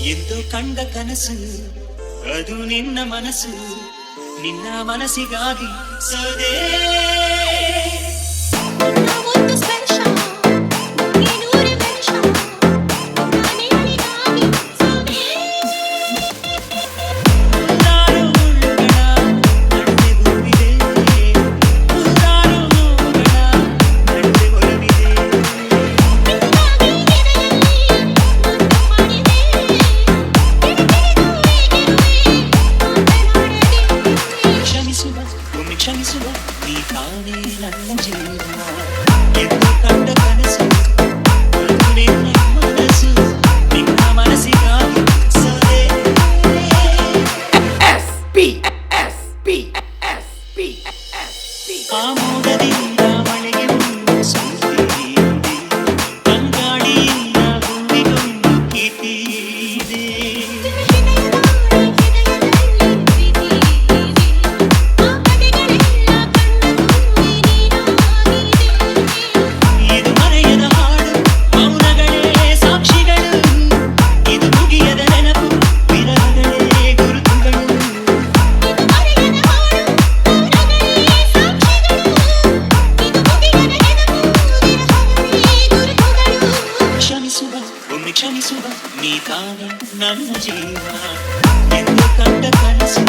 ಎಂದು ಕಂಡ ಕನಸು ಅದು ನಿನ್ನ ಮನಸ್ಸು, ನಿನ್ನ ಮನಸ್ಸಿಗಾಗಿ ಸದೇ ಕ್ಷಮಿಸುವ ನೀ ತಾನೇ ನನ್ನ ಜೀವ ಎಂದು ಕಂಡ ಕನಸು ಅದು ನಿನ್ನ ಮನಸ್ಸು, ನಿನ್ನ ಮನಸ್ಸಿಗಾಗಿ ಸದೇ ಆ ಮೋಡದಿಂದ ಮಳೆಗೆ ಒಂದು ಸುದ್ದಿ ಇದೆ, ತಂಗಾಡಿಯಿಂದ ಭೂಮಿಗೊಂದು ಕೀರ್ತಿ ಇದೆ. ಕ್ಷಮಿಸುವ ನೀ ತಾನೇ ನನ್ನ ಜೀವ ಎಂದು ಕಂಡ ಕನಸು